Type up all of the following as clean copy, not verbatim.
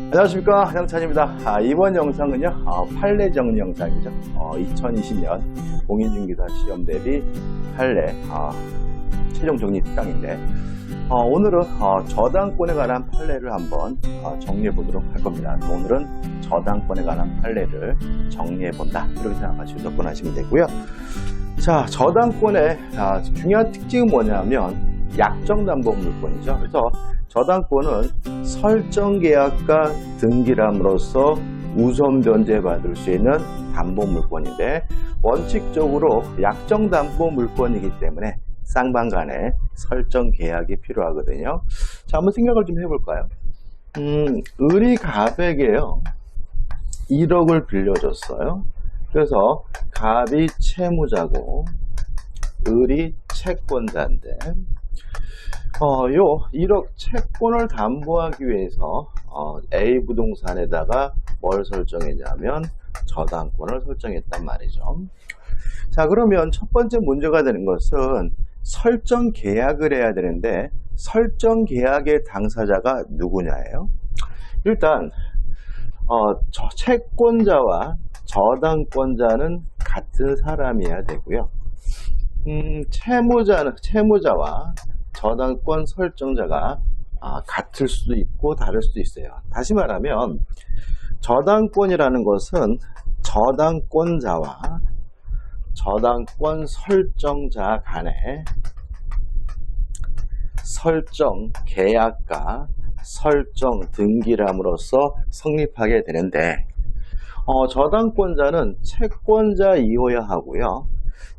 안녕하십니까, 형찬입니다. 이번 영상은요 판례 정리 영상이죠. 2020년 공인중개사 시험 대비 판례 최종 정리 특강인데, 오늘은 저당권에 관한 판례를 한번 정리해 보도록 할 겁니다. 오늘은 저당권에 관한 판례를 정리해 본다, 이렇게 생각하시고 접근하시면 되고요. 자, 저당권의 중요한 특징은 뭐냐면 약정담보물권이죠. 그래서 저당권은 설정계약과 등기람으로써 우선 변제받을 수 있는 담보물권인데, 원칙적으로 약정담보물권이기 때문에 쌍방 간에 설정계약이 필요하거든요. 자, 한번 생각을 좀 해볼까요? 을이 갑에게요 1억을 빌려줬어요. 그래서 갑이 채무자고 을이 채권자인데, 요 1억 채권을 담보하기 위해서 A 부동산에다가 뭘 설정했냐면 저당권을 설정했단 말이죠. 자, 그러면 첫 번째 문제가 되는 것은 설정 계약을 해야 되는데, 설정 계약의 당사자가 누구냐예요. 일단 채권자와 저당권자는 같은 사람이어야 되고요. 채무자와 저당권 설정자가 같을 수도 있고 다를 수도 있어요. 다시 말하면 저당권이라는 것은 저당권자와 저당권 설정자 간의 설정 계약과 설정 등기람으로써 성립하게 되는데, 저당권자는 채권자이어야 하고요.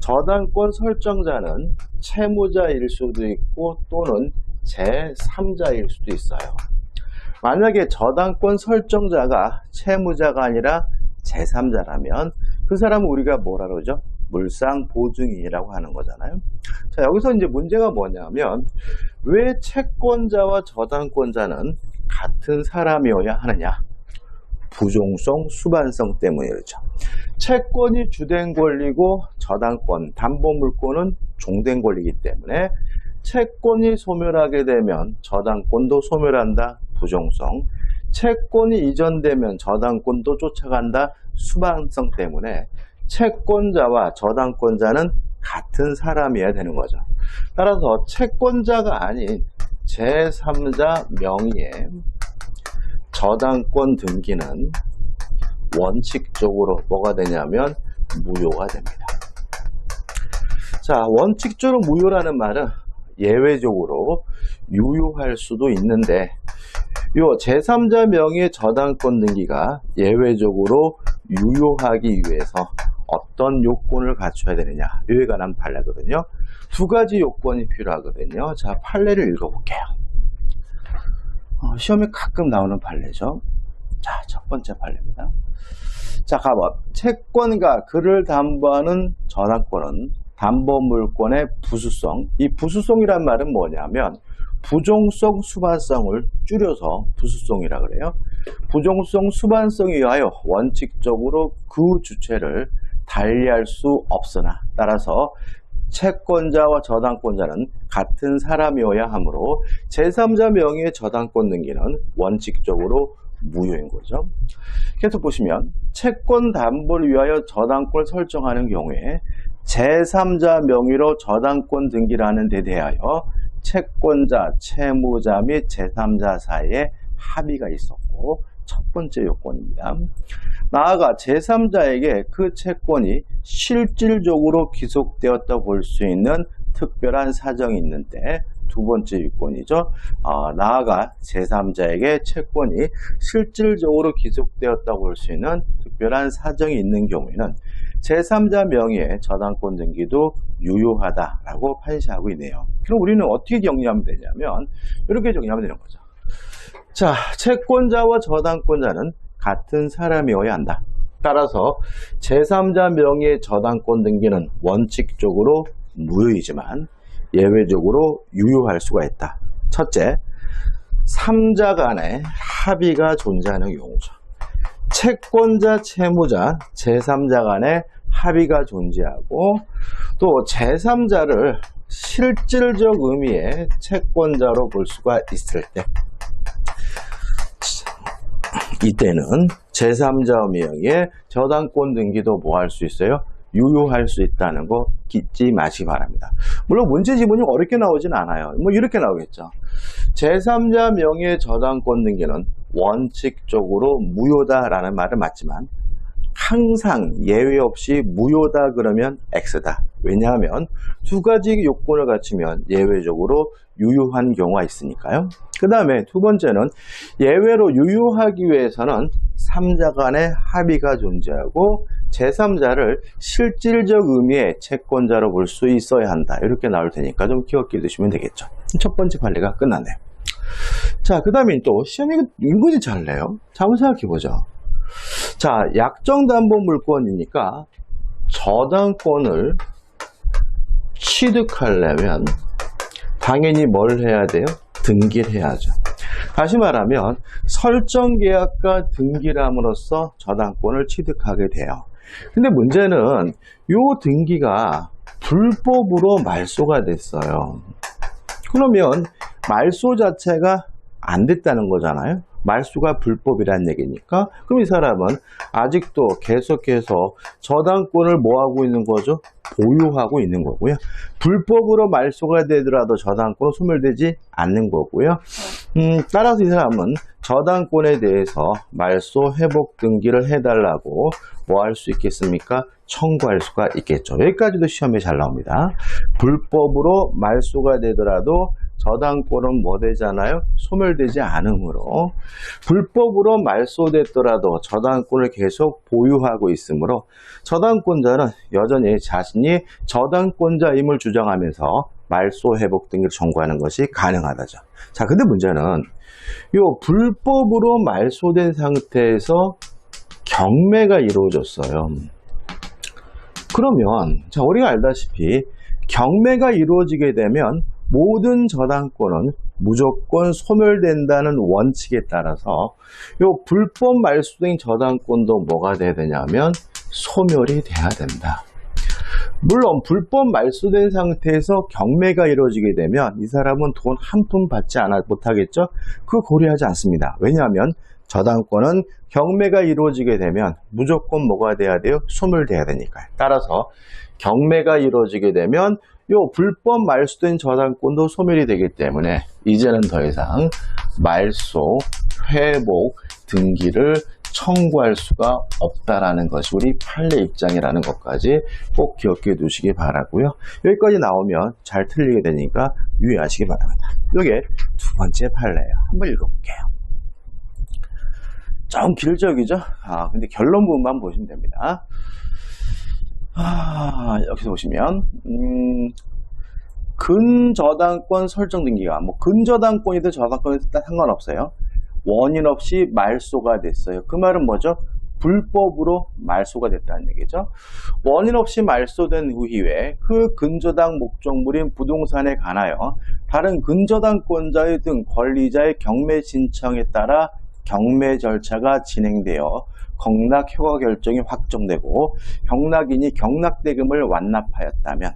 저당권 설정자는 채무자일 수도 있고 또는 제3자일 수도 있어요. 만약에 저당권 설정자가 채무자가 아니라 제3자라면 그 사람은 우리가 뭐라 그러죠? 물상보증인이라고 하는 거잖아요. 자, 여기서 이제 문제가 뭐냐면, 왜 채권자와 저당권자는 같은 사람이어야 하느냐? 부종성, 수반성 때문이죠. 채권이 주된 권리고 저당권, 담보물권은 종된 권리이기 때문에 채권이 소멸하게 되면 저당권도 소멸한다, 부종성. 채권이 이전되면 저당권도 쫓아간다, 수반성 때문에 채권자와 저당권자는 같은 사람이어야 되는 거죠. 따라서 채권자가 아닌 제3자 명의의 저당권 등기는 원칙적으로 뭐가 되냐면 무효가 됩니다. 자, 원칙적으로 무효라는 말은 예외적으로 유효할 수도 있는데, 요 제3자 명의의 저당권 등기가 예외적으로 유효하기 위해서 어떤 요건을 갖춰야 되느냐, 이에 관한 판례거든요. 두 가지 요건이 필요하거든요. 자, 판례를 읽어볼게요. 시험에 가끔 나오는 판례죠. 자, 첫 번째 판례입니다. 자, 가봐. 채권과 그를 담보하는 저당권은 담보물권의 부수성. 이 부수성이란 말은 뭐냐면 부종성, 수반성을 줄여서 부수성이라 그래요. 부종성, 수반성에 의하여 원칙적으로 그 주체를 달리할 수 없으나, 따라서 채권자와 저당권자는 같은 사람이어야 하므로 제3자 명의의 저당권 등기는 원칙적으로 무효인 거죠. 계속 보시면 채권 담보를 위하여 저당권을 설정하는 경우에 제3자 명의로 저당권 등기를 하는 데 대하여 채권자, 채무자 및 제3자 사이에 합의가 있었고, 첫 번째 요건입니다. 나아가 제3자에게 그 채권이 실질적으로 기속되었다 볼 수 있는 특별한 사정이 있는데, 두 번째 요건이죠. 나아가 제3자에게 채권이 실질적으로 기속되었다 볼 수 있는 특별한 사정이 있는 경우에는 제3자 명의의 저당권 등기도 유효하다라고 판시하고 있네요. 그럼 우리는 어떻게 정리하면 되냐면 이렇게 정리하면 되는 거죠. 자, 채권자와 저당권자는 같은 사람이어야 한다. 따라서 제3자 명의의 저당권 등기는 원칙적으로 무효이지만 예외적으로 유효할 수가 있다. 첫째, 3자 간의 합의가 존재하는 경우죠. 채권자, 채무자, 제3자 간의 합의가 존재하고, 또 제3자를 실질적 의미의 채권자로 볼 수가 있을 때, 이때는 제3자 명의의 저당권 등기도 뭐 할 수 있어요? 유효할 수 있다는 거 잊지 마시기 바랍니다. 물론 문제 지문이 어렵게 나오진 않아요. 뭐 이렇게 나오겠죠. 제3자 명의의 저당권 등기는 원칙적으로 무효다라는 말은 맞지만 항상 예외 없이 무효다 그러면 X다. 왜냐하면 두 가지 요건을 갖추면 예외적으로 유효한 경우가 있으니까요. 그 다음에 두 번째는 예외로 유효하기 위해서는 3자 간의 합의가 존재하고 제3자를 실질적 의미의 채권자로 볼 수 있어야 한다. 이렇게 나올 테니까 좀 기억해 두시면 되겠죠. 첫 번째 판례가 끝났네요. 자, 그 다음에 또 시험이 은근히 잘 내요. 자, 한번 생각해 보죠. 자, 약정담보물권이니까 저당권을 취득하려면 당연히 뭘 해야 돼요? 등기를 해야죠. 다시 말하면 설정계약과 등기를 함으로써 저당권을 취득하게 돼요. 근데 문제는 이 등기가 불법으로 말소가 됐어요. 그러면 말소 자체가 안 됐다는 거잖아요. 말소가 불법이란 얘기니까. 그럼 이 사람은 아직도 계속해서 저당권을 뭐 하고 있는 거죠? 보유하고 있는 거고요. 불법으로 말소가 되더라도 저당권은 소멸되지 않는 거고요. 따라서 이 사람은 저당권에 대해서 말소 회복 등기를 해달라고 뭐 할 수 있겠습니까? 청구할 수가 있겠죠. 여기까지도 시험에 잘 나옵니다. 불법으로 말소가 되더라도 저당권은 뭐 되잖아요? 소멸되지 않으므로 불법으로 말소됐더라도 저당권을 계속 보유하고 있으므로 저당권자는 여전히 자신이 저당권자임을 주장하면서 말소 회복 등기를 청구하는 것이 가능하다죠. 자, 근데 문제는 요 불법으로 말소된 상태에서 경매가 이루어졌어요. 그러면 자, 우리가 알다시피 경매가 이루어지게 되면 모든 저당권은 무조건 소멸된다는 원칙에 따라서 요 불법 말소된 저당권도 뭐가 돼야 되냐면 소멸이 돼야 된다. 물론 불법 말소된 상태에서 경매가 이루어지게 되면 이 사람은 돈 한 푼 받지 못하겠죠? 그거 고려하지 않습니다. 왜냐하면 저당권은 경매가 이루어지게 되면 무조건 뭐가 돼야 돼요? 소멸돼야 되니까요. 따라서 경매가 이루어지게 되면 요 불법 말소된 저당권도 소멸이 되기 때문에 이제는 더 이상 말소, 회복, 등기를 청구할 수가 없다라는 것이 우리 판례 입장이라는 것까지 꼭 기억해 두시기 바라고요. 여기까지 나오면 잘 틀리게 되니까 유의하시기 바랍니다. 이게 두 번째 판례예요. 한번 읽어볼게요. 좀 길적이죠? 근데 결론 부분만 보시면 됩니다. 여기서 보시면 근저당권 설정 등기가 뭐 근저당권이든 저당권이든 상관없어요. 원인 없이 말소가 됐어요. 그 말은 뭐죠? 불법으로 말소가 됐다는 얘기죠. 원인 없이 말소된 후에 그 근저당 목적물인 부동산에 관하여 다른 근저당권자의 등 권리자의 경매 신청에 따라 경매 절차가 진행되어 경락 효과 결정이 확정되고 경락인이 경락대금을 완납하였다면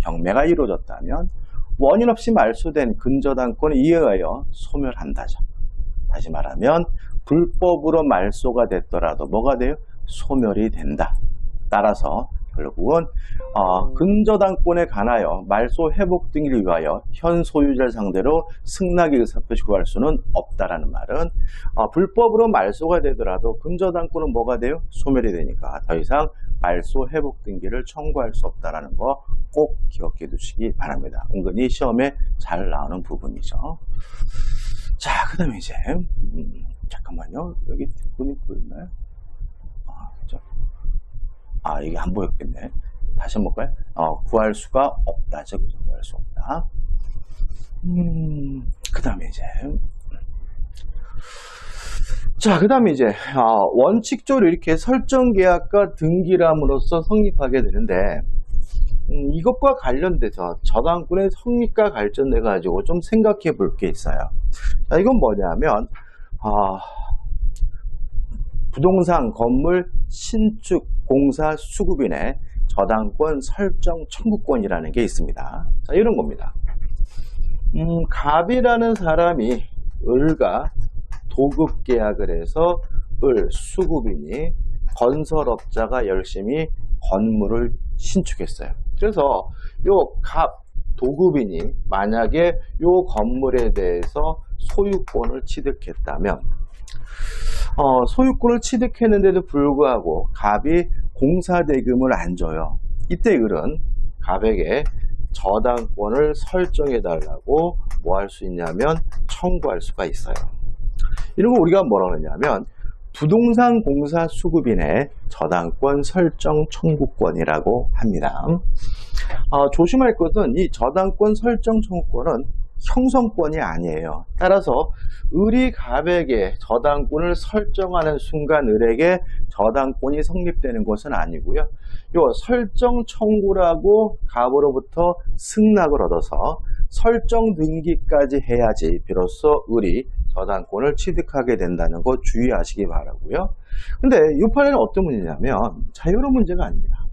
경매가 이루어졌다면 원인 없이 말소된 근저당권에 의하여 소멸한다죠. 다시 말하면 불법으로 말소가 됐더라도 뭐가 돼요? 소멸이 된다. 따라서 결국은 근저당권에 관하여 말소 회복 등기를 위하여 현 소유자를 상대로 승낙의 의사표시 구할 수는 없다라는 말은 불법으로 말소가 되더라도 근저당권은 뭐가 돼요? 소멸이 되니까 더 이상 말소 회복 등기를 청구할 수 없다라는 거 꼭 기억해 두시기 바랍니다. 은근히 시험에 잘 나오는 부분이죠. 자, 그 다음에 이제 잠깐만요. 여기 뒷분이 보였나요? 그죠? 이게 안 보였겠네. 다시 한번 볼까요? 구할 수가 없다. 그죠? 구할 수 없다. 그 다음에 이제 자, 그 다음에 이제 원칙적으로 이렇게 설정계약과 등기를 함으로써 성립하게 되는데 이것과 관련돼서 저당권의 성립과 관련돼 가지고 좀 생각해 볼 게 있어요. 자, 이건 뭐냐면 부동산 건물 신축 공사 수급인의 저당권 설정 청구권이라는 게 있습니다. 자, 이런 겁니다. 갑이라는 사람이 을과 도급 계약을 해서 수급이니 건설업자가 열심히 건물을 신축했어요. 그래서 요 도급인이 만약에 요 건물에 대해서 소유권을 취득했다면 소유권을 취득했는데도 불구하고 갑이 공사대금을 안 줘요. 이때 을은 갑에게 저당권을 설정해 달라고 뭐 할 수 있냐면 청구할 수가 있어요. 이런 거 우리가 뭐라 그러냐면 부동산 공사 수급인의 저당권 설정 청구권이라고 합니다. 조심할 것은 이 저당권 설정 청구권은 형성권이 아니에요. 따라서 을이 갑에게 저당권을 설정하는 순간 을에게 저당권이 성립되는 것은 아니고요. 요 설정 청구라고 갑으로부터 승낙을 얻어서 설정 등기까지 해야지 비로소 을이 저당권을 취득하게 된다는 거 주의하시기 바라고요. 근데 이 판에는 어떤 문제냐면 자유로운 문제가 아닙니다.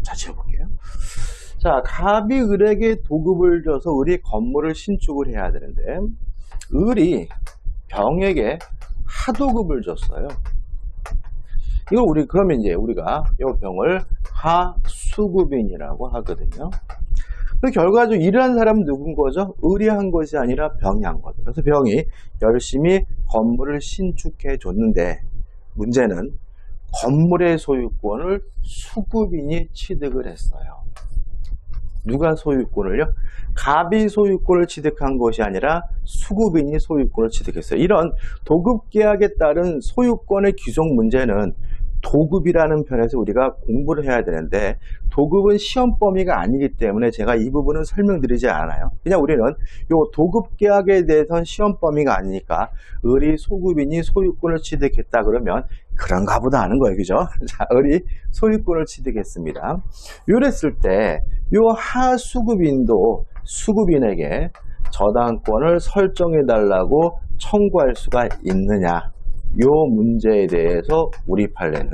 자, 지어볼게요. 자, 갑이 을에게 도급을 줘서 을이 건물을 신축을 해야 되는데 을이 병에게 하도급을 줬어요. 이거 그러면 이제 우리가 이 병을 하수급인이라고 하거든요. 결과적으로 일한 사람은 누군 거죠? 을이 한 것이 아니라 병이 한 거죠. 그래서 병이 열심히 건물을 신축해 줬는데 문제는 건물의 소유권을 수급인이 취득을 했어요. 누가 소유권을요? 갑이 소유권을 취득한 것이 아니라 수급인이 소유권을 취득했어요. 이런 도급계약에 따른 소유권의 규정 문제는 도급이라는 편에서 우리가 공부를 해야 되는데 도급은 시험 범위가 아니기 때문에 제가 이 부분은 설명드리지 않아요. 그냥 우리는 요 도급계약에 대해서는 시험 범위가 아니니까 을이 소급인이 소유권을 취득했다 그러면 그런가 보다 하는 거예요. 그죠? 자, 을이 소유권을 취득했습니다. 요랬을 때 요 하수급인도 수급인에게 저당권을 설정해 달라고 청구할 수가 있느냐? 요 문제에 대해서 우리 판례는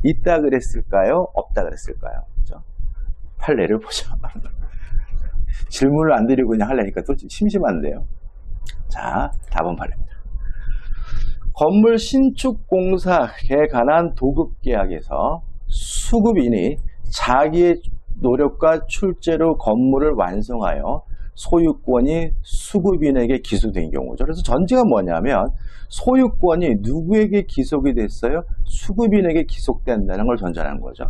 있다 그랬을까요? 없다 그랬을까요? 그죠? 판례를 보죠. 질문을 안 드리고 그냥 하려니까 또 심심한데요. 자, 답은 판례입니다. 건물 신축 공사에 관한 도급 계약에서 수급인이 자기의 노력과 출제로 건물을 완성하여 소유권이 수급인에게 기소된 경우죠. 그래서 전제가 뭐냐면 소유권이 누구에게 기속이 됐어요? 수급인에게 기속된다는 걸 전제하는 거죠.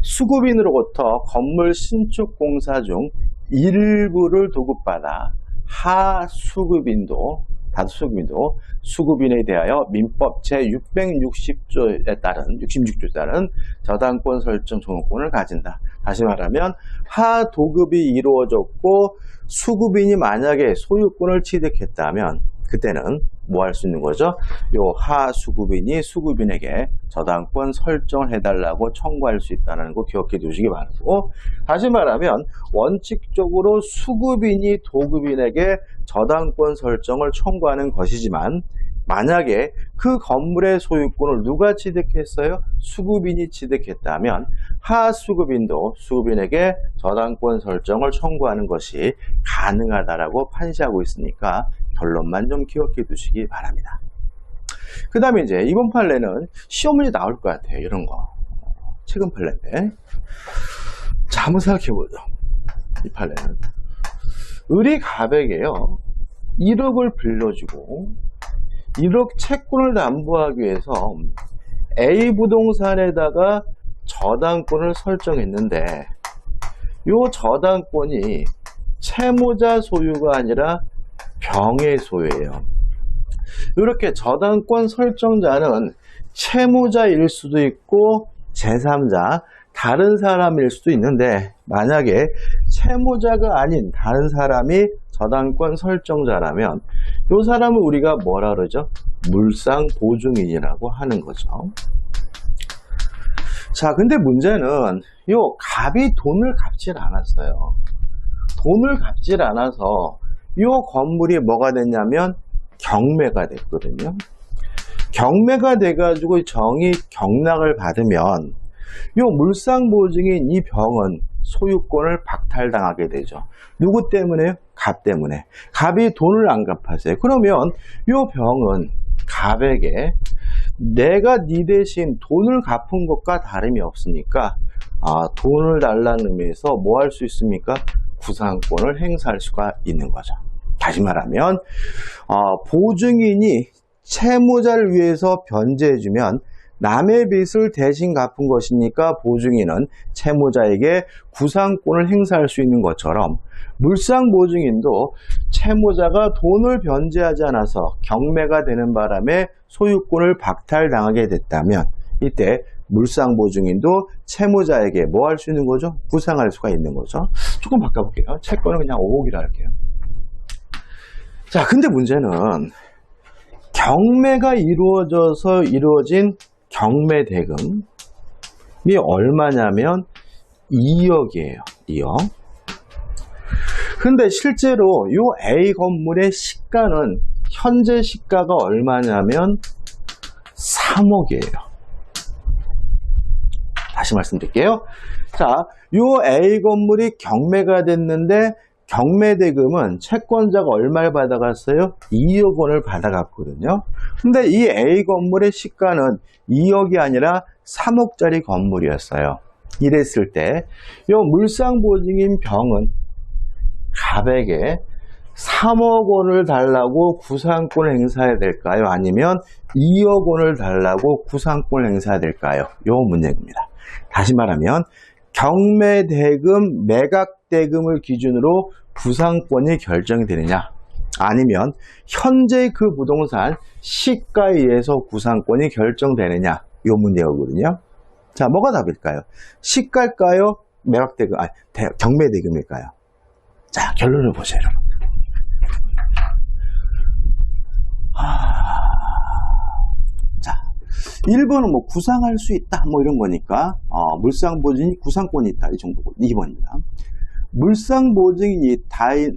수급인으로부터 건물 신축 공사 중 일부를 도급받아 하수급인도 수급인에 대하여 민법 제660조에 따른 66조에 따른 저당권 설정 청구권을 가진다. 다시 말하면 하도급이 이루어졌고 수급인이 만약에 소유권을 취득했다면 그때는 뭐 할 수 있는 거죠? 요 하수급인이 수급인에게 저당권 설정을 해달라고 청구할 수 있다는 거 기억해 두시기 바라고, 다시 말하면 원칙적으로 수급인이 도급인에게 저당권 설정을 청구하는 것이지만 만약에 그 건물의 소유권을 누가 취득했어요? 수급인이 취득했다면 하수급인도 수급인에게 저당권 설정을 청구하는 것이 가능하다라고 판시하고 있으니까 결론만 좀 기억해 두시기 바랍니다. 그 다음에 이제 이번 판례는 시험 문제 나올 것 같아요. 이런 거. 최근 판례인데. 자, 한번 생각해 보죠. 이 판례는. 을이 갑에게요, 1억을 빌려주고 1억 채권을 담보하기 위해서 A 부동산에다가 저당권을 설정했는데 이 저당권이 채무자 소유가 아니라 병의 소유예요. 이렇게 저당권 설정자는 채무자일 수도 있고 제3자, 다른 사람일 수도 있는데 만약에 채무자가 아닌 다른 사람이 저당권 설정자라면 이 사람을 우리가 뭐라 그러죠? 물상보증인이라고 하는 거죠. 자, 근데 문제는 요 갑이 돈을 갚질 않았어요. 돈을 갚질 않아서 요 건물이 뭐가 됐냐면 경매가 됐거든요. 경매가 돼가지고 정의 경락을 받으면 요 물상보증인 이 병은 소유권을 박탈당하게 되죠. 누구 때문에요? 갑 때문에. 갑이 돈을 안 갚았어요. 그러면 이 병은 갑에게 내가 네 대신 돈을 갚은 것과 다름이 없으니까 돈을 달라는 의미에서 뭐 할 수 있습니까? 구상권을 행사할 수가 있는 거죠. 다시 말하면 보증인이 채무자를 위해서 변제해주면 남의 빚을 대신 갚은 것이니까 보증인은 채무자에게 구상권을 행사할 수 있는 것처럼 물상보증인도 채무자가 돈을 변제하지 않아서 경매가 되는 바람에 소유권을 박탈당하게 됐다면 이때 물상보증인도 채무자에게 뭐 할 수 있는 거죠? 구상할 수가 있는 거죠. 조금 바꿔볼게요. 채권은 그냥 오복이라 할게요. 자, 근데 문제는 경매가 이루어진 경매대금이 얼마냐면 2억이에요. 2억. 근데 실제로 이 A 건물의 시가는 현재 시가가 얼마냐면 3억이에요. 다시 말씀드릴게요. 자, 이 A 건물이 경매가 됐는데 경매대금은 채권자가 얼마를 받아갔어요? 2억 원을 받아갔거든요. 근데 이 A 건물의 시가는 2억이 아니라 3억짜리 건물이었어요. 이랬을 때 이 물상보증인 병은 갑에게 3억 원을 달라고 구상권을 행사해야 될까요? 아니면 2억 원을 달라고 구상권을 행사해야 될까요? 이 문제입니다. 다시 말하면 경매대금, 매각대금을 기준으로 구상권이 결정이 되느냐, 아니면 현재 그 부동산 시가에 의해서 구상권이 결정되느냐, 이 문제거든요. 자, 뭐가 답일까요? 시가일까요? 매각대금, 경매대금일까요? 자, 결론을 보세요, 여러분. 자, 1번은 뭐 구상할 수 있다, 뭐 이런 거니까, 물상보증이 구상권이 있다, 이 정도고. 2번입니다. 물상보증인이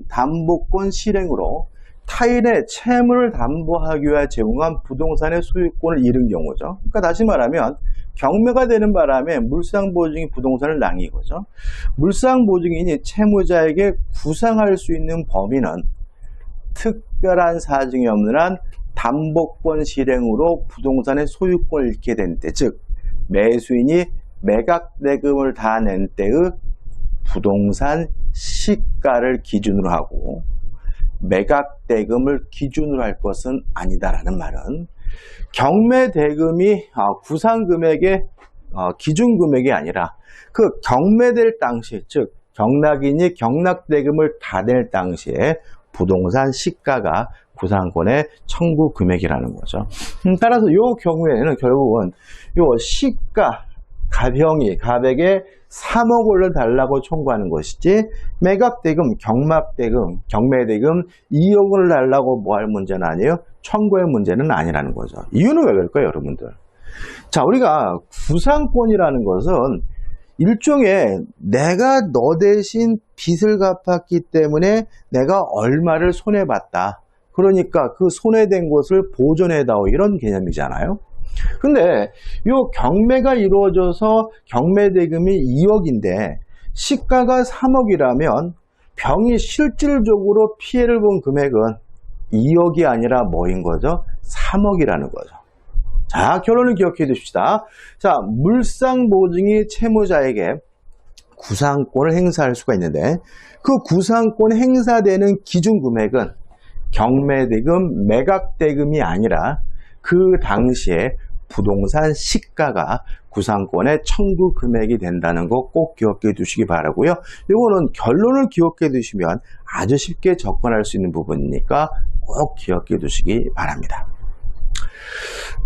담보권 실행으로 타인의 채무를 담보하기 위해 제공한 부동산의 소유권을 잃은 경우죠. 그러니까 다시 말하면 경매가 되는 바람에 물상보증이 부동산을 낭인 거죠. 물상보증인이 채무자에게 구상할 수 있는 범위는 특별한 사정이 없는 한 담보권 실행으로 부동산의 소유권을 잃게 된 때, 즉 매수인이 매각대금을 다 낸 때의 부동산 시가를 기준으로 하고 매각대금을 기준으로 할 것은 아니다라는 말은 경매대금이 구상금액의 기준금액이 아니라 그 경매될 당시, 즉 경락인이 경락대금을 다 낼 당시에 부동산 시가가 구상권의 청구 금액이라는 거죠. 따라서 이 경우에는 결국은 이 시가, 갑에게 3억 원을 달라고 청구하는 것이지 매각대금, 경매대금 2억 원을 달라고 뭐 할 문제는 아니에요. 청구의 문제는 아니라는 거죠. 이유는 왜 그럴까요, 여러분들? 자, 우리가 구상권이라는 것은 일종의 내가 너 대신 빚을 갚았기 때문에 내가 얼마를 손해봤다. 그러니까 그 손해된 것을 보존해다오, 이런 개념이잖아요. 근데 이 경매가 이루어져서 경매대금이 2억인데 시가가 3억이라면 병이 실질적으로 피해를 본 금액은 2억이 아니라 뭐인 거죠? 3억이라는 거죠. 자, 결론을 기억해 두십시다. 자, 물상보증이 채무자에게 구상권을 행사할 수가 있는데 그 구상권 행사되는 기준금액은 경매대금, 매각대금이 아니라 그 당시에 부동산 시가가 구상권의 청구 금액이 된다는 거 꼭 기억해 두시기 바라고요. 이거는 결론을 기억해 두시면 아주 쉽게 접근할 수 있는 부분이니까 꼭 기억해 두시기 바랍니다.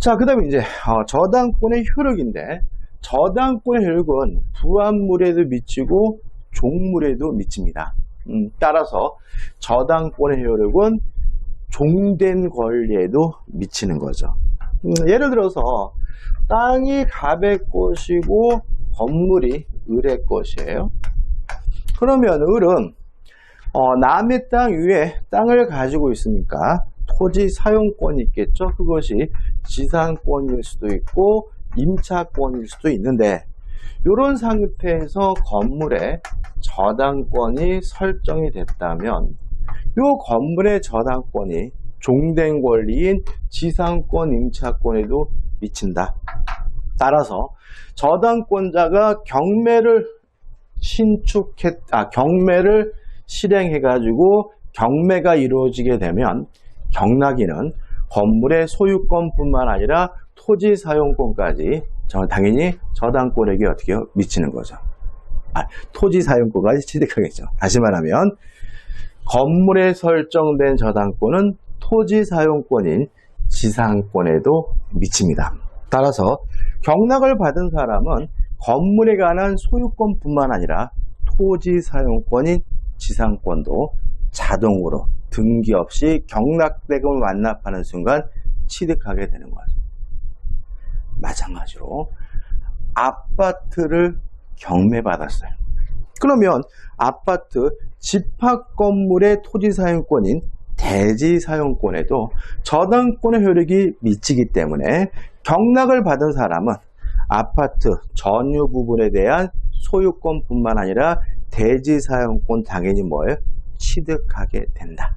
자, 그 다음에 이제 저당권의 효력인데 저당권의 효력은 부합물에도 미치고 종물에도 미칩니다. 따라서 저당권의 효력은 종된 권리에도 미치는 거죠. 예를 들어서 땅이 갑의 것이고 건물이 을의 것이에요. 그러면 을은 남의 땅 위에 땅을 가지고 있으니까 토지 사용권이 있겠죠. 그것이 지상권일 수도 있고 임차권일 수도 있는데 이런 상태에서 건물의 저당권이 설정이 됐다면 이 건물의 저당권이 종된 권리인 지상권 임차권에도 미친다. 따라서 저당권자가 경매를 실행해가지고 경매가 이루어지게 되면 경락인은 건물의 소유권뿐만 아니라 토지 사용권까지 당연히 저당권에게 어떻게 미치는 거죠. 토지 사용권까지 취득하겠죠. 다시 말하면 건물에 설정된 저당권은 토지 사용권인 지상권에도 미칩니다. 따라서 경락을 받은 사람은 건물에 관한 소유권뿐만 아니라 토지 사용권인 지상권도 자동으로 등기 없이 경락대금을 완납하는 순간 취득하게 되는 거죠. 마찬가지로 아파트를 경매받았어요. 그러면 아파트 집합 건물의 토지 사용권인 대지 사용권에도 저당권의 효력이 미치기 때문에 경락을 받은 사람은 아파트 전유 부분에 대한 소유권뿐만 아니라 대지 사용권 당연히 뭐예요? 취득하게 된다.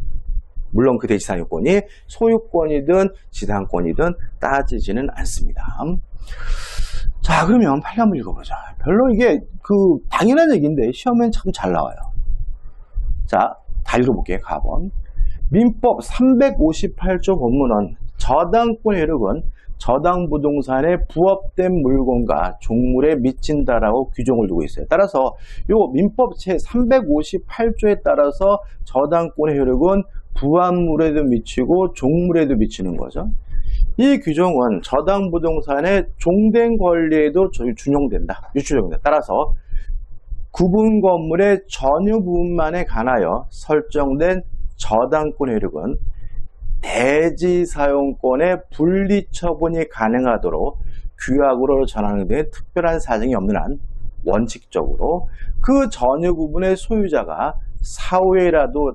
물론 그 대지 사용권이 소유권이든 지상권이든 따지지는 않습니다. 자, 그러면 빨리 한번 읽어보자. 별로 이게 당연한 얘기인데 시험엔 참 잘 나와요. 자, 다 읽어볼게요. 가번. 민법 358조 본문은 저당권의 효력은 저당 부동산에 부합된 물건과 종물에 미친다라고 규정을 두고 있어요. 따라서 요 민법 제 358조에 따라서 저당권의 효력은 부합물에도 미치고 종물에도 미치는 거죠. 이 규정은 저당 부동산의 종된 권리에도 준용된다. 유추적입니다. 따라서 구분 건물의 전유 부분만에 관하여 설정된 저당권의 효력은 대지 사용권의 분리 처분이 가능하도록 규약으로 전하는 데 특별한 사정이 없는 한 원칙적으로 그 전유 부분의 소유자가 사후에라도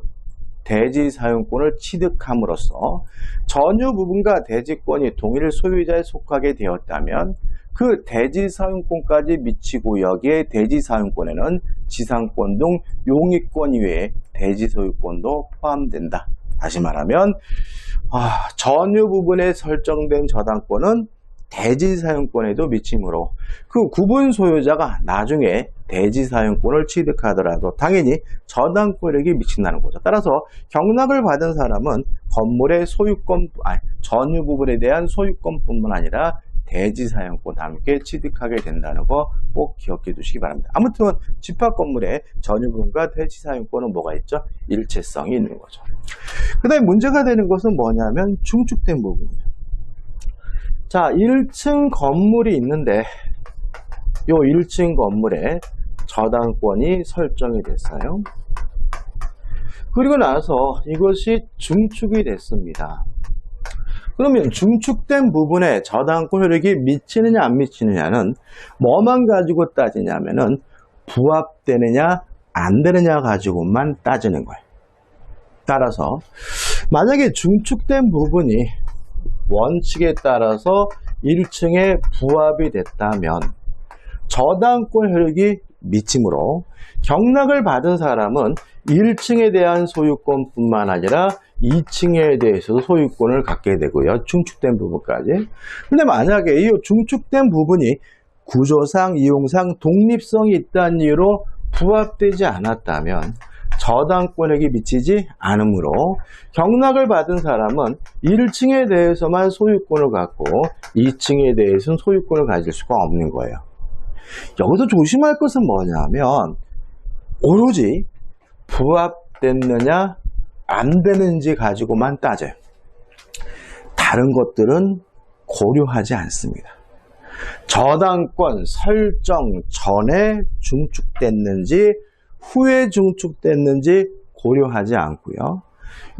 대지 사용권을 취득함으로써 전유 부분과 대지권이 동일 소유자에 속하게 되었다면 그 대지 사용권까지 미치고 여기에 대지 사용권에는 지상권 등 용익권 이외에 대지 소유권도 포함된다. 다시 말하면 전유 부분에 설정된 저당권은 대지 사용권에도 미치므로 그 구분 소유자가 나중에 대지 사용권을 취득하더라도 당연히 저당권에게 미친다는 거죠. 따라서 경락을 받은 사람은 건물의 전유 부분에 대한 소유권뿐만 아니라 대지 사용권과 함께 취득하게 된다는 거 꼭 기억해 두시기 바랍니다. 아무튼 집합 건물의 전유 부분과 대지 사용권은 뭐가 있죠? 일체성이 있는 거죠. 그 다음에 문제가 되는 것은 뭐냐면 중축된 부분이죠. 자, 1층 건물이 있는데 요 1층 건물에 저당권이 설정이 됐어요. 그리고 나서 이것이 중축이 됐습니다. 그러면 중축된 부분에 저당권 효력이 미치느냐 안 미치느냐는 뭐만 가지고 따지냐면은 부합되느냐 안 되느냐 가지고만 따지는 거예요. 따라서 만약에 중축된 부분이 원칙에 따라서 1층에 부합이 됐다면 저당권 효력이 미치므로 경락을 받은 사람은 1층에 대한 소유권뿐만 아니라 2층에 대해서도 소유권을 갖게 되고요. 중축된 부분까지. 근데 만약에 이 중축된 부분이 구조상, 이용상 독립성이 있다는 이유로 부합되지 않았다면 저당권에게 미치지 않으므로 경락을 받은 사람은 1층에 대해서만 소유권을 갖고 2층에 대해서는 소유권을 가질 수가 없는 거예요. 여기서 조심할 것은 뭐냐면 오로지 부합됐느냐 안 되는지 가지고만 따져요. 다른 것들은 고려하지 않습니다. 저당권 설정 전에 중축됐는지 후에 중축됐는지 고려하지 않고요.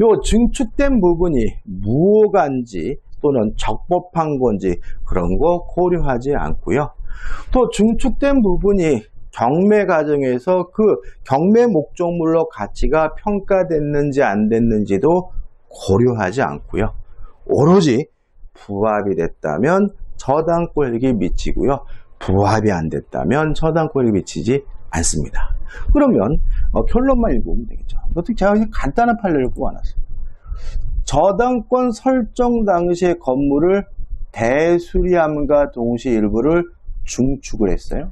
요 중축된 부분이 무효간지 또는 적법한 건지 그런 거 고려하지 않고요. 또 중축된 부분이 경매 과정에서 그 경매 목적물로 가치가 평가됐는지 안 됐는지도 고려하지 않고요. 오로지 부합이 됐다면 저당권에게 미치고요. 부합이 안 됐다면 저당권이 미치지 않습니다. 그러면 결론만 읽으면 되겠죠. 어떻게 제가 그냥 간단한 판례를 뽑아놨어요. 저당권 설정 당시의 건물을 대수리함과 동시에 일부를 중축을 했어요.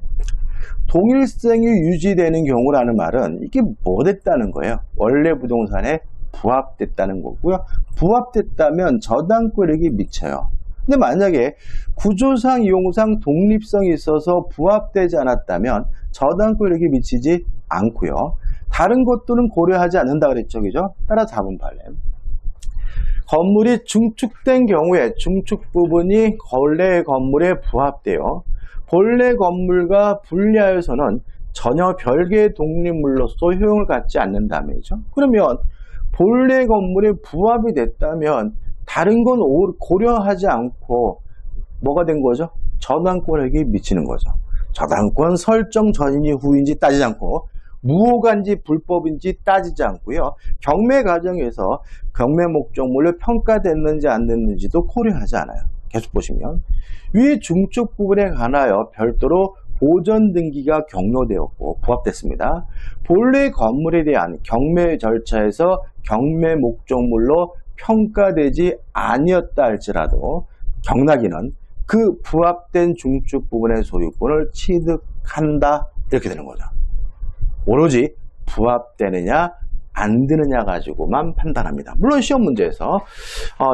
동일성이 유지되는 경우라는 말은 이게 뭐 됐다는 거예요? 원래 부동산에 부합됐다는 거고요. 부합됐다면 저당권에게 미쳐요. 근데 만약에 구조상, 이용상 독립성이 있어서 부합되지 않았다면 저당권에게 미치지 않고요. 다른 것들은 고려하지 않는다 그랬죠. 그죠? 따라 4번 판례. 건물이 중축된 경우에 중축 부분이 본래 건물에 부합되어 본래 건물과 분리하여서는 전혀 별개의 독립물로서 효용을 갖지 않는다면이죠. 그러면 본래 건물에 부합이 됐다면 다른 건 고려하지 않고 뭐가 된 거죠? 저당권에게 미치는 거죠. 저당권 설정 전인지 후인지 따지지 않고 무효가인지 불법인지 따지지 않고요. 경매 과정에서 경매 목적물로 평가됐는지 안 됐는지도 고려하지 않아요. 계속 보시면 위 중축 부분에 관하여 별도로 보전 등기가 격려되었고 부합됐습니다. 본래 건물에 대한 경매 절차에서 경매 목적물로 평가되지 아니었다 할지라도 경락인은 그 부합된 중축 부분의 소유권을 취득한다 이렇게 되는 거죠. 오로지 부합되느냐 안 되느냐 가지고만 판단합니다. 물론 시험 문제에서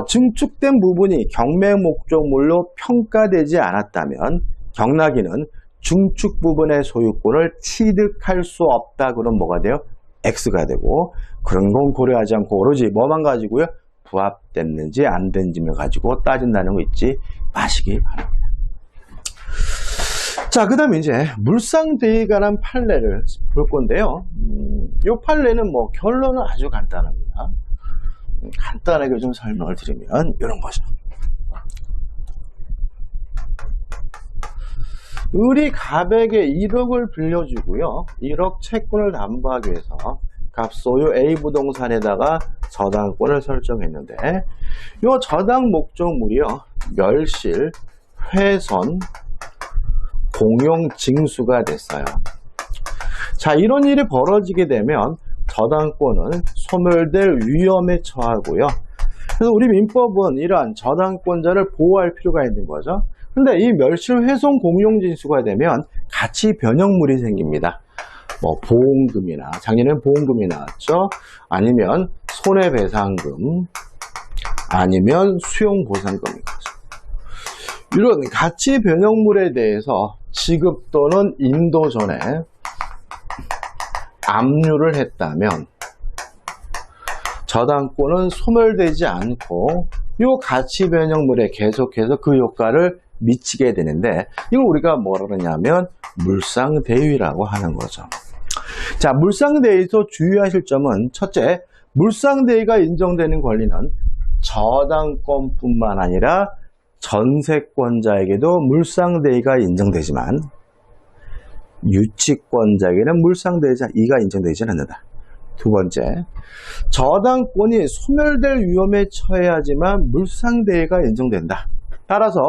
증축된 부분이 경매 목적물로 평가되지 않았다면 경락인은 중축 부분의 소유권을 취득할 수 없다. 그럼 뭐가 돼요? X가 되고 그런 건 고려하지 않고 오로지 뭐만 가지고요? 부합됐는지 안 됐는지를 가지고 따진다는 거 잊지 마시기 바랍니다. 자, 그 다음에 이제 물상대위에 관한 판례를 볼 건데요. 이 판례는 뭐 결론은 아주 간단합니다. 간단하게 좀 설명을 드리면 이런 거죠. 을이 갑에게 1억을 빌려주고요. 1억 채권을 담보하기 위해서 갑소유 A 부동산에다가 저당권을 설정했는데 이 저당 목적물이요. 멸실, 훼손, 공용 징수가 됐어요. 자, 이런 일이 벌어지게 되면 저당권은 소멸될 위험에 처하고요. 그래서 우리 민법은 이러한 저당권자를 보호할 필요가 있는 거죠. 근데 이 멸실, 훼손, 공용 징수가 되면 가치 변형물이 생깁니다. 뭐 보험금이나 작년에는 보험금이 나왔죠. 아니면 손해배상금, 아니면 수용보상금인 거죠. 이런 가치 변형물에 대해서 지급 또는 인도 전에 압류를 했다면 저당권은 소멸되지 않고 이 가치 변형물에 계속해서 그 효과를 미치게 되는데 이걸 우리가 뭐라 그러냐면 물상대위라고 하는 거죠. 자, 물상대위에서 주의하실 점은 첫째, 물상대위가 인정되는 권리는 저당권뿐만 아니라 전세권자에게도 물상대위가 인정되지만 유치권자에게는 물상대위가 인정되지 않는다. 두 번째, 저당권이 소멸될 위험에 처해야지만 물상대위가 인정된다. 따라서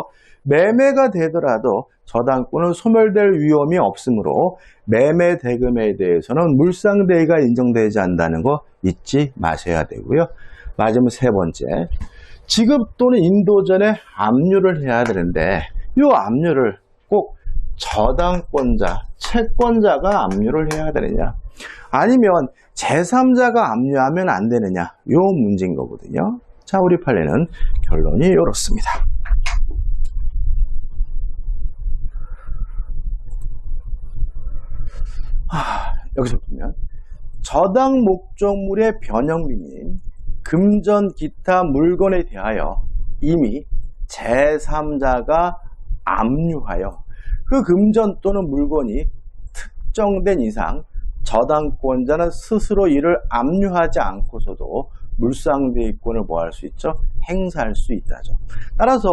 매매가 되더라도 저당권은 소멸될 위험이 없으므로 매매 대금에 대해서는 물상대위가 인정되지 않는다는 거 잊지 마셔야 되고요. 마지막 세 번째, 지급 또는 인도 전에 압류를 해야 되는데 이 압류를 꼭 저당권자, 채권자가 압류를 해야 되느냐 아니면 제3자가 압류하면 안 되느냐 이 문제인 거거든요. 자, 우리 판례는 결론이 이렇습니다. 여기서 보면 저당 목적물의 변형비인 금전 기타 물건에 대하여 이미 제3자가 압류하여 그 금전 또는 물건이 특정된 이상 저당권자는 스스로 이를 압류하지 않고서도 물상대위권을 뭐 할 수 있죠? 행사할 수 있다죠. 따라서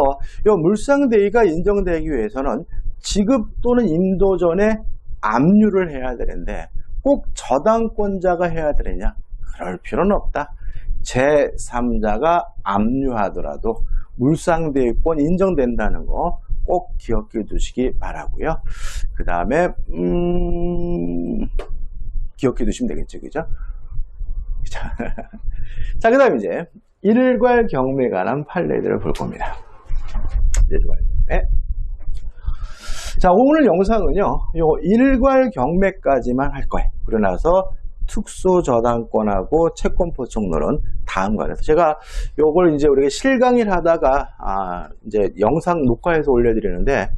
이 물상대위가 인정되기 위해서는 지급 또는 인도 전에 압류를 해야 되는데 꼭 저당권자가 해야 되느냐? 그럴 필요는 없다. 제3자가 압류하더라도 물상대위권 인정된다는 거 꼭 기억해 두시기 바라고요. 그 다음에 기억해 두시면 되겠죠, 그죠? 자, 그 다음 이제 일괄 경매에 관한 판례들을 볼 겁니다. 일괄 경매. 자, 오늘 영상은요, 요 일괄 경매까지만 할 거예요. 그러고 나서 특수 저당권하고 채권 포착률은 다음 관에서 제가 요걸 이제 우리가 실강의를 하다가 이제 영상 녹화해서 올려드리는데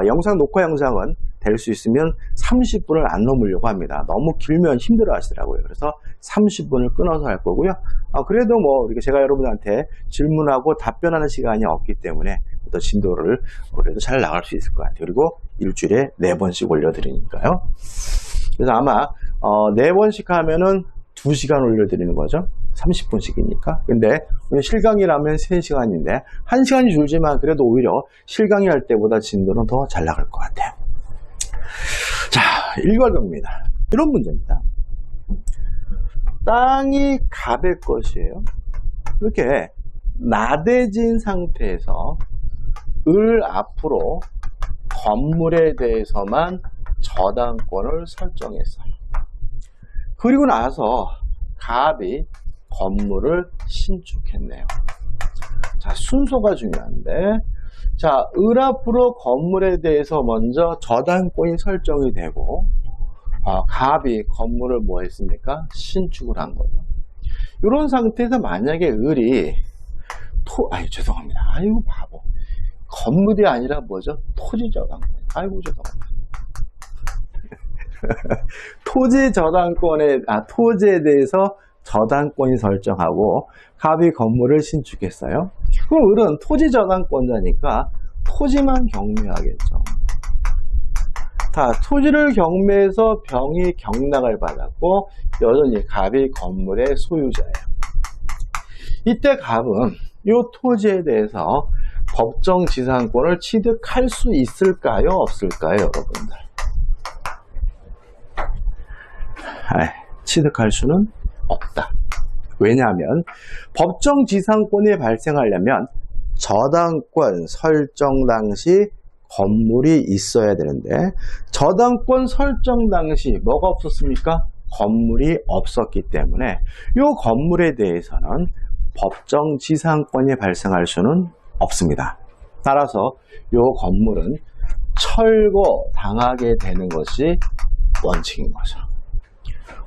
영상 녹화 영상은 될 수 있으면 30분을 안 넘으려고 합니다. 너무 길면 힘들어 하시더라고요. 그래서 30분을 끊어서 할 거고요. 그래도 뭐 이렇게 제가 여러분한테 질문하고 답변하는 시간이 없기 때문에 또 진도를 그래도 잘 나갈 수 있을 것 같아요. 그리고 일주일에 4번씩 올려드리니까요. 그래서 아마 4번씩 하면은 2시간 올려드리는 거죠. 30분씩이니까. 근데 실강의라면 3시간인데 1시간이 줄지만 그래도 오히려 실강의 할 때보다 진도는 더 잘 나갈 것 같아요. 자, 일괄경매입니다. 이런 문제입니다. 땅이 갑의 것이에요. 이렇게 나대진 상태에서 을 앞으로 건물에 대해서만 저당권을 설정했어요. 그리고 나서 갑이 건물을 신축했네요. 자, 순서가 중요한데, 자, 을 앞으로 건물에 대해서 먼저 저당권이 설정이 되고, 갑이 건물을 뭐 했습니까? 신축을 한 거예요. 이런 상태에서 만약에 을이 죄송합니다. 아이고, 바보. 건물이 아니라 뭐죠? 토지 저당권. 아이고, 죄송합니다. 토지에 대해서 저당권이 설정하고 갑이 건물을 신축했어요. 그럼 을은 토지 저당권자니까 토지만 경매하겠죠. 자, 토지를 경매해서 병이 경락을 받았고 여전히 갑이 건물의 소유자예요. 이때 갑은 이 토지에 대해서 법정 지상권을 취득할 수 있을까요? 없을까요? 여러분들? 취득할 수는 없다. 왜냐하면 법정 지상권이 발생하려면 저당권 설정 당시 건물이 있어야 되는데 저당권 설정 당시 뭐가 없었습니까? 건물이 없었기 때문에 이 건물에 대해서는 법정 지상권이 발생할 수는 없습니다. 따라서 이 건물은 철거당하게 되는 것이 원칙인 거죠.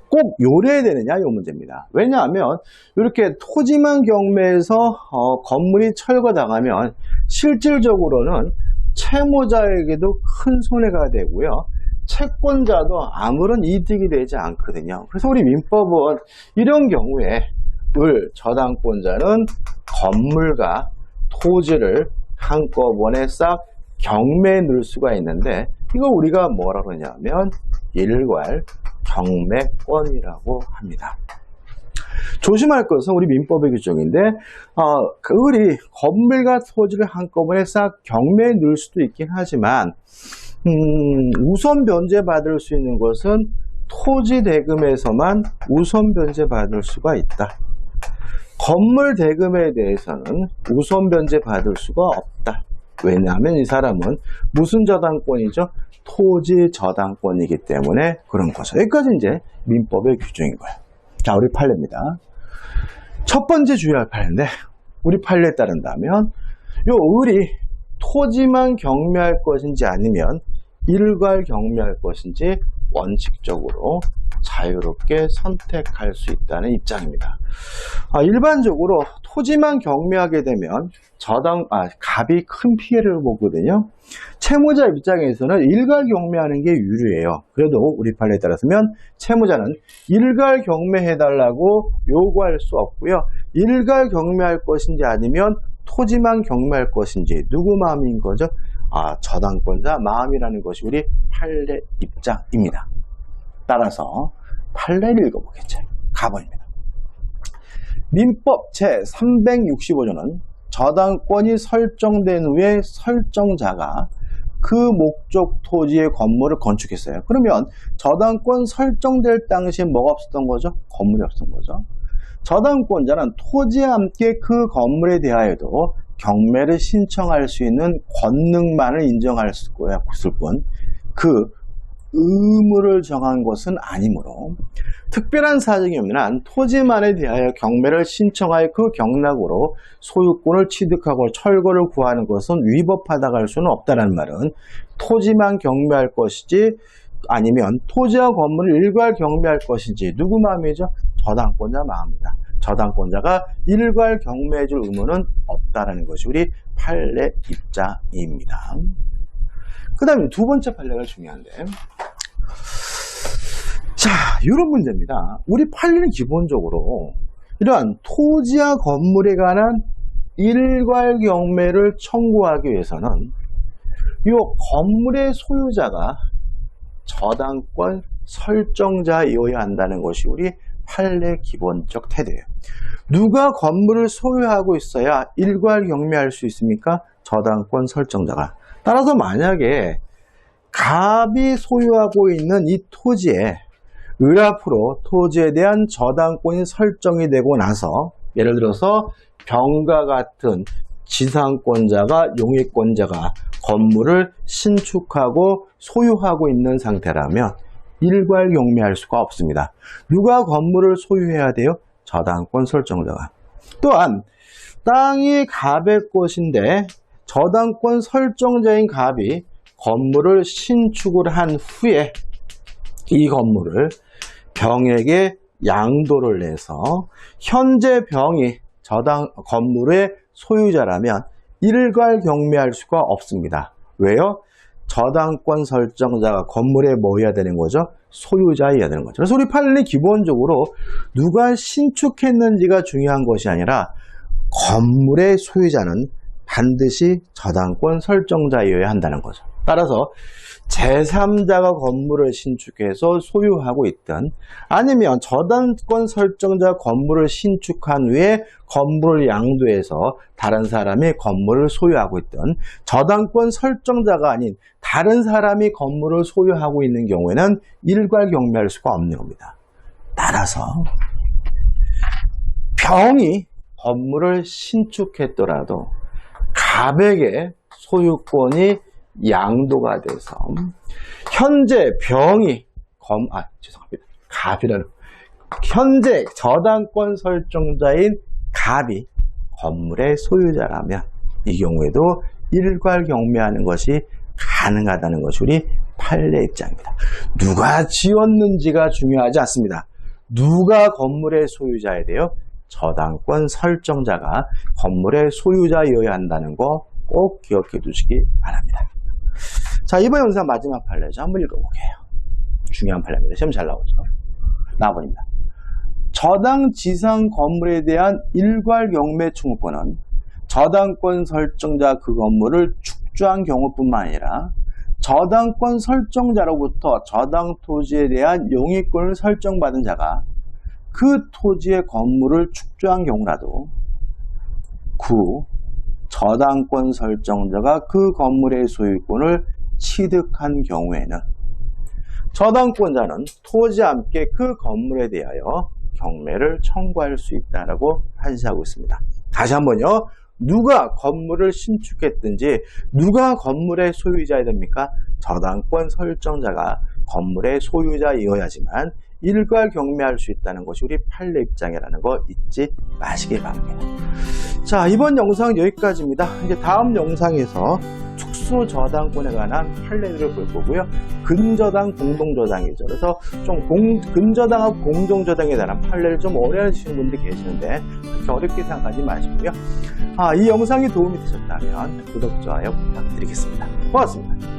꼭 요래야 되느냐 이 문제입니다. 왜냐하면 이렇게 토지만 경매해서 건물이 철거당하면 실질적으로는 채무자에게도 큰 손해가 되고요. 채권자도 아무런 이득이 되지 않거든요. 그래서 우리 민법은 이런 경우에 을 저당권자는 건물과 토지를 한꺼번에 싹 경매에 넣을 수가 있는데 이거 우리가 뭐라 그러냐면 일괄 경매권이라고 합니다. 조심할 것은 우리 민법의 규정인데 을이 건물과 토지를 한꺼번에 싹 경매에 넣을 수도 있긴 하지만 우선 변제받을 수 있는 것은 토지 대금에서만 우선 변제받을 수가 있다. 건물 대금에 대해서는 우선 변제받을 수가 없다. 왜냐하면 이 사람은 무슨 저당권이죠? 토지 저당권이기 때문에 그런 거죠. 여기까지 이제 민법의 규정인 거예요. 자, 우리 판례입니다. 첫 번째 주의할 판례인데 우리 판례에 따른다면 요 을이 토지만 경매할 것인지 아니면 일괄 경매할 것인지 원칙적으로 자유롭게 선택할 수 있다는 입장입니다. 일반적으로 토지만 경매하게 되면 갑이 큰 피해를 보거든요. 채무자 입장에서는 일괄 경매하는 게 유리해요. 그래도 우리 판례에 따라서면 채무자는 일괄 경매해달라고 요구할 수 없고요. 일괄 경매할 것인지 아니면 토지만 경매할 것인지 누구 마음인 거죠? 저당권자 마음이라는 것이 우리 판례 입장입니다. 따라서 판례를 읽어보겠죠. 가번입니다. 민법 제365조는 저당권이 설정된 후에 설정자가 그 목적 토지의 건물을 건축했어요. 그러면 저당권 설정될 당시에 뭐가 없었던 거죠? 건물이 없었던 거죠. 저당권자는 토지와 함께 그 건물에 대하여도 경매를 신청할 수 있는 권능만을 인정할 수 있을 뿐 그 의무를 정한 것은 아니므로 특별한 사정이 없는 한 토지만에 대하여 경매를 신청하여 그 경락으로 소유권을 취득하고 철거를 구하는 것은 위법하다고 할 수는 없다는 말은 토지만 경매할 것이지 아니면 토지와 건물을 일괄 경매할 것인지 누구 마음이죠? 저당권자 마음입니다. 저당권자가 일괄 경매해줄 의무는 없다는 것이 우리 판례 입장입니다. 그 다음에 두 번째 판례가 중요한데, 자, 이런 문제입니다. 우리 판례는 기본적으로 이러한 토지와 건물에 관한 일괄 경매를 청구하기 위해서는 이 건물의 소유자가 저당권 설정자이어야 한다는 것이 우리 판례 기본적 태도예요. 누가 건물을 소유하고 있어야 일괄 경매할 수 있습니까? 저당권 설정자가. 따라서 만약에 갑이 소유하고 있는 이 토지에 을 앞으로 토지에 대한 저당권이 설정이 되고 나서 예를 들어서 병과 같은 지상권자가 용익권자가 건물을 신축하고 소유하고 있는 상태라면 일괄 경매할 수가 없습니다. 누가 건물을 소유해야 돼요? 저당권 설정자가. 또한 땅이 갑의 것인데 저당권 설정자인 갑이 건물을 신축을 한 후에 이 건물을 병에게 양도를 내서 현재 병이 건물의 소유자라면 일괄 경매할 수가 없습니다. 왜요? 저당권 설정자가 건물에 뭐여야 되는 거죠? 소유자여야 되는 거죠. 그래서 우리 판례는 기본적으로 누가 신축했는지가 중요한 것이 아니라 건물의 소유자는 반드시 저당권 설정자여야 한다는 거죠. 따라서 제3자가 건물을 신축해서 소유하고 있든 아니면 저당권 설정자 건물을 신축한 후에 건물을 양도해서 다른 사람이 건물을 소유하고 있든 저당권 설정자가 아닌 다른 사람이 건물을 소유하고 있는 경우에는 일괄 경매할 수가 없는 겁니다. 따라서 병이 건물을 신축했더라도 갑에게 소유권이 양도가 돼서 현재 병이 갑이라는 현재 저당권 설정자인 갑이 건물의 소유자라면 이 경우에도 일괄 경매하는 것이 가능하다는 것이 우리 판례 입장입니다. 누가 지었는지가 중요하지 않습니다. 누가 건물의 소유자에 대해 저당권 설정자가 건물의 소유자여야 한다는 거 꼭 기억해 두시기 바랍니다. 자, 이번 영상 마지막 판례죠. 한번 읽어볼게요. 중요한 판례입니다. 시험 잘 나오죠. 나와버립니다. 저당 지상 건물에 대한 일괄 경매 청구권은 저당권 설정자 그 건물을 축조한 경우뿐만 아니라 저당권 설정자로부터 저당 토지에 대한 용익권을 설정받은 자가 그 토지의 건물을 축조한 경우라도 저당권 설정자가 그 건물의 소유권을 취득한 경우에는 저당권자는 토지와 함께 그 건물에 대하여 경매를 청구할 수 있다라고 판시하고 있습니다. 다시 한번요. 누가 건물을 신축했든지 누가 건물의 소유자야 됩니까? 저당권 설정자가 건물의 소유자이어야지만 일괄 경매할 수 있다는 것이 우리 판례 입장이라는 거 잊지 마시기 바랍니다. 자, 이번 영상은 여기까지입니다. 이제 다음 영상에서 특수 저당권에 관한 판례들을 볼 거고요. 근저당, 공동저당이죠. 그래서 좀 근저당하고 공동저당에 대한 판례를 좀 어려워하시는 분들이 계시는데 그렇게 어렵게 생각하지 마시고요. 이 영상이 도움이 되셨다면 구독, 좋아요 부탁드리겠습니다. 고맙습니다.